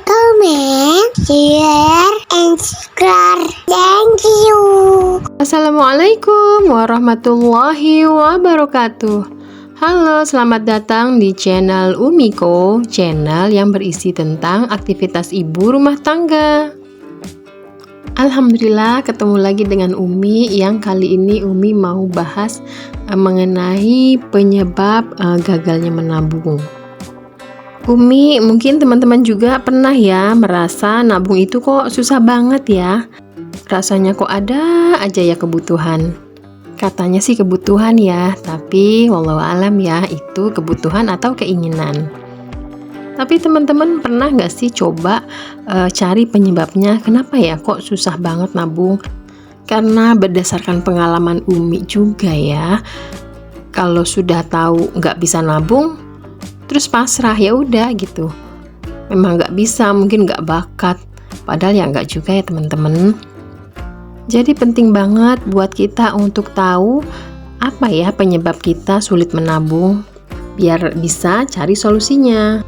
comment, share, and subscribe. Thank you. Assalamualaikum warahmatullahi wabarakatuh. Halo, selamat datang di channel Umiko, channel yang berisi tentang aktivitas ibu rumah tangga. Alhamdulillah ketemu lagi dengan Umi yang kali ini Umi mau bahas mengenai penyebab gagalnya menabung. Umi, mungkin teman-teman juga pernah ya merasa nabung itu kok susah banget ya. Rasanya kok ada aja ya kebutuhan. Katanya sih kebutuhan ya, tapi wallahu alam ya itu kebutuhan atau keinginan. Tapi teman-teman pernah nggak sih coba cari penyebabnya kenapa ya kok susah banget nabung? Karena berdasarkan pengalaman Umi juga ya, kalau sudah tahu nggak bisa nabung, terus pasrah ya udah gitu. Memang nggak bisa, mungkin nggak bakat. Padahal ya nggak juga ya teman-teman. Jadi penting banget buat kita untuk tahu apa ya penyebab kita sulit menabung, biar bisa cari solusinya.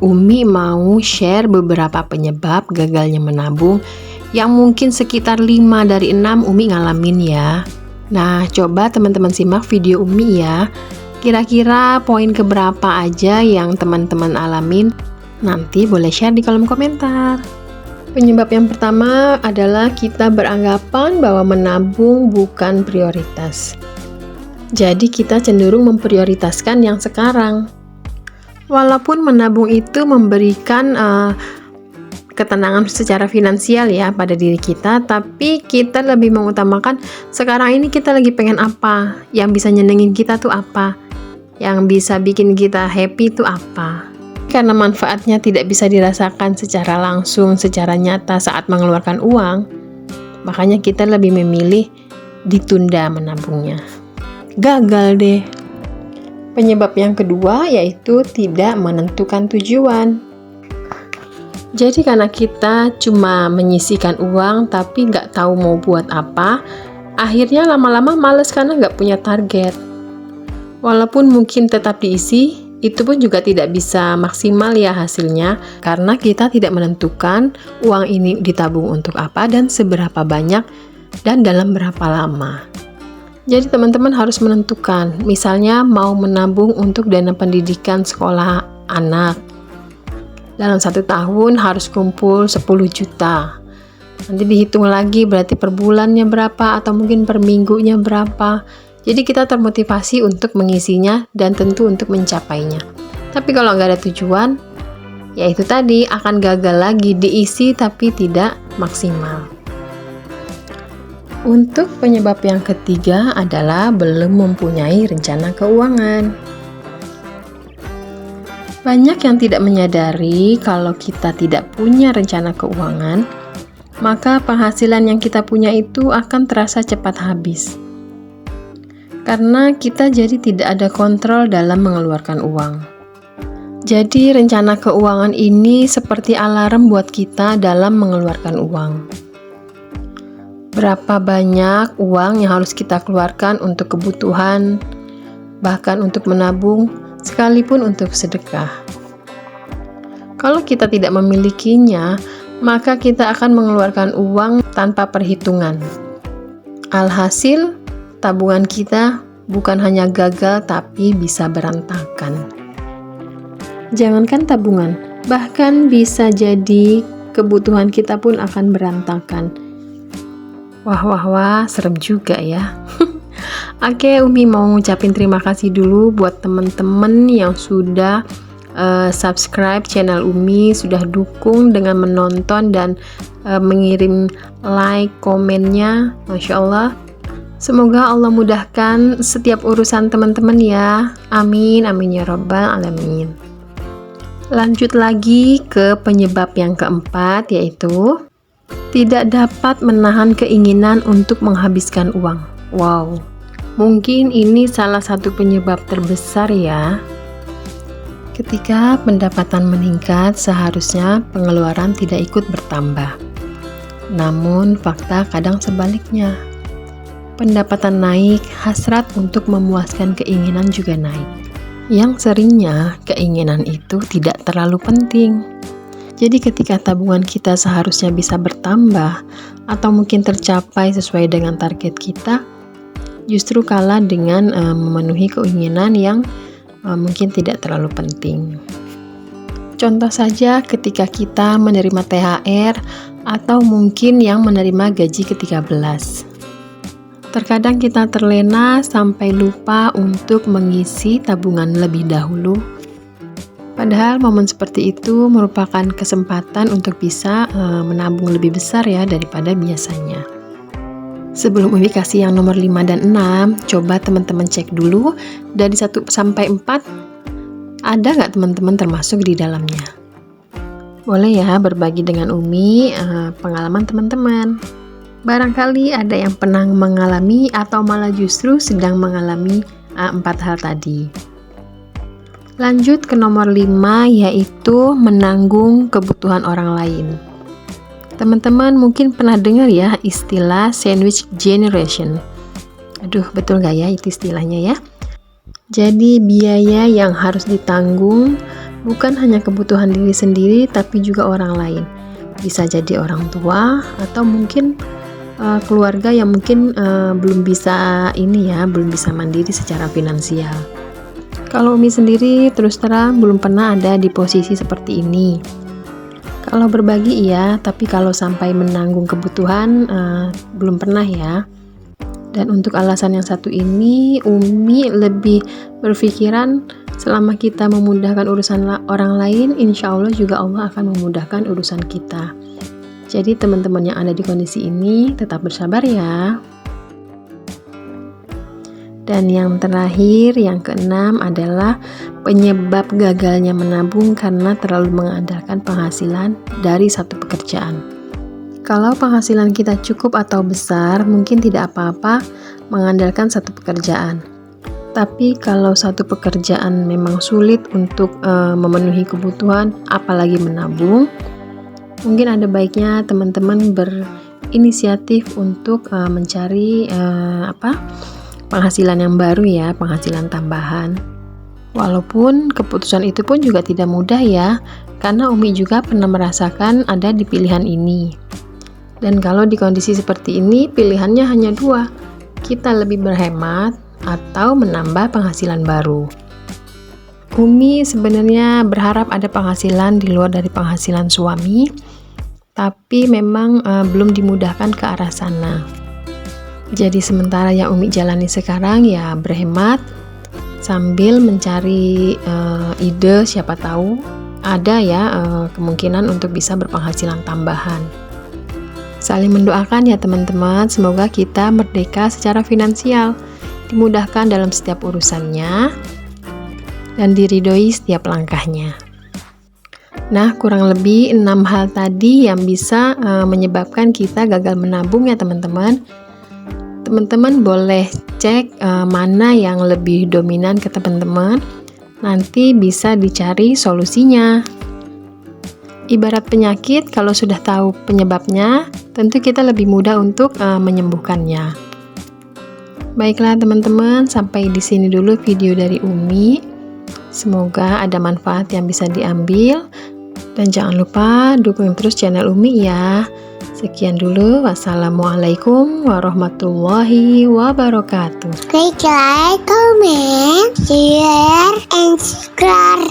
Umi mau share beberapa penyebab gagalnya menabung yang mungkin sekitar 5 dari 6 Umi ngalamin ya. Nah, coba teman-teman simak video Umi ya. Kira-kira poin keberapa aja yang teman-teman alamin? Nanti boleh share di kolom komentar. Penyebab yang pertama adalah kita beranggapan bahwa menabung bukan prioritas. Jadi kita cenderung memprioritaskan yang sekarang. Walaupun menabung itu memberikan ketenangan secara finansial ya pada diri kita, tapi kita lebih mengutamakan sekarang ini kita lagi pengen apa, yang bisa nyenengin kita tuh apa, yang bisa bikin kita happy tuh apa. Karena manfaatnya tidak bisa dirasakan secara langsung, secara nyata saat mengeluarkan uang, makanya kita lebih memilih ditunda menabungnya. Gagal deh. Penyebab yang kedua yaitu tidak menentukan tujuan. Jadi karena kita cuma menyisihkan uang tapi nggak tahu mau buat apa, akhirnya lama-lama males karena nggak punya target. Walaupun mungkin tetap diisi, itu pun juga tidak bisa maksimal ya hasilnya, karena kita tidak menentukan uang ini ditabung untuk apa dan seberapa banyak dan dalam berapa lama. Jadi teman-teman harus menentukan, misalnya mau menabung untuk dana pendidikan sekolah anak. Dalam 1 tahun harus kumpul 10 juta. Nanti dihitung lagi berarti per bulannya berapa atau mungkin per minggunya berapa. Jadi kita termotivasi untuk mengisinya dan tentu untuk mencapainya. Tapi kalau nggak ada tujuan, ya itu tadi akan gagal lagi diisi tapi tidak maksimal. Untuk penyebab yang ketiga adalah belum mempunyai rencana keuangan. Banyak yang tidak menyadari kalau kita tidak punya rencana keuangan, maka penghasilan yang kita punya itu akan terasa cepat habis. Karena kita jadi tidak ada kontrol dalam mengeluarkan uang. Jadi rencana keuangan ini seperti alarm buat kita dalam mengeluarkan uang. Berapa banyak uang yang harus kita keluarkan untuk kebutuhan, bahkan untuk menabung, sekalipun untuk sedekah. Kalau kita tidak memilikinya, maka kita akan mengeluarkan uang tanpa perhitungan. Alhasil, tabungan kita bukan hanya gagal tapi bisa berantakan. Jangankan tabungan, bahkan bisa jadi kebutuhan kita pun akan berantakan. Wah, serem juga ya. Oke, Umi mau ngucapin terima kasih dulu buat teman-teman yang sudah subscribe channel Umi, sudah dukung dengan menonton dan mengirim like, komennya. Masya Allah. Semoga Allah mudahkan setiap urusan teman-teman ya. Amin, amin ya rabbal alamin. Lanjut lagi ke penyebab yang keempat, yaitu tidak dapat menahan keinginan untuk menghabiskan uang. Wow, mungkin ini salah satu penyebab terbesar ya. Ketika pendapatan meningkat, seharusnya pengeluaran tidak ikut bertambah. Namun fakta kadang sebaliknya. Pendapatan naik, hasrat untuk memuaskan keinginan juga naik. Yang seringnya keinginan itu tidak terlalu penting. Jadi ketika tabungan kita seharusnya bisa bertambah atau mungkin tercapai sesuai dengan target kita, justru kalah dengan memenuhi keinginan yang mungkin tidak terlalu penting. Contoh saja ketika kita menerima THR atau mungkin yang menerima gaji ke-13. Terkadang kita terlena sampai lupa untuk mengisi tabungan lebih dahulu. Padahal momen seperti itu merupakan kesempatan untuk bisa menabung lebih besar ya daripada biasanya. Sebelum Umi kasih yang nomor 5 dan 6, coba teman-teman cek dulu dari 1 sampai 4 ada nggak teman-teman termasuk di dalamnya. Boleh ya berbagi dengan Umi pengalaman teman-teman. Barangkali ada yang pernah mengalami atau malah justru sedang mengalami 4 hal tadi. Lanjut ke nomor 5, yaitu menanggung kebutuhan orang lain. Teman-teman mungkin pernah dengar ya istilah sandwich generation. Aduh, betul gak ya itu istilahnya ya? Jadi biaya yang harus ditanggung bukan hanya kebutuhan diri sendiri tapi juga orang lain. Bisa jadi orang tua atau mungkin keluarga yang mungkin belum bisa mandiri secara finansial. Kalau Umi sendiri terus terang belum pernah ada di posisi seperti ini. Kalau berbagi iya, tapi kalau sampai menanggung kebutuhan belum pernah ya. Dan untuk alasan yang satu ini, Umi lebih berpikiran selama kita memudahkan urusan orang lain, insya Allah juga Allah akan memudahkan urusan kita. Jadi teman-teman yang ada di kondisi ini tetap bersabar ya. Dan yang terakhir, yang keenam adalah penyebab gagalnya menabung karena terlalu mengandalkan penghasilan dari satu pekerjaan. Kalau penghasilan kita cukup atau besar, mungkin tidak apa-apa mengandalkan satu pekerjaan. Tapi kalau satu pekerjaan memang sulit untuk memenuhi kebutuhan, apalagi menabung, mungkin ada baiknya teman-teman berinisiatif untuk mencari penghasilan yang baru ya, penghasilan tambahan. Walaupun keputusan itu pun juga tidak mudah ya, karena Umi juga pernah merasakan ada di pilihan ini. Dan kalau di kondisi seperti ini, pilihannya hanya 2, kita lebih berhemat atau menambah penghasilan baru. Umi sebenarnya berharap ada penghasilan di luar dari penghasilan suami, tapi memang belum dimudahkan ke arah sana. Jadi sementara yang Umi jalani sekarang ya berhemat sambil mencari ide, siapa tahu ada ya kemungkinan untuk bisa berpenghasilan tambahan. Saling mendoakan ya teman-teman, semoga kita merdeka secara finansial, dimudahkan dalam setiap urusannya dan diridhoi setiap langkahnya. Nah, kurang lebih 6 hal tadi yang bisa menyebabkan kita gagal menabung ya teman-teman. Teman-teman boleh cek mana yang lebih dominan ke teman-teman, nanti bisa dicari solusinya. Ibarat penyakit, kalau sudah tahu penyebabnya, tentu kita lebih mudah untuk menyembuhkannya. Baiklah teman-teman, sampai di sini dulu video dari Umi. Semoga ada manfaat yang bisa diambil, dan jangan lupa dukung terus channel Umi ya. Sekian dulu, wassalamualaikum warahmatullahi wabarakatuh. Click like, comment, share, and subscribe.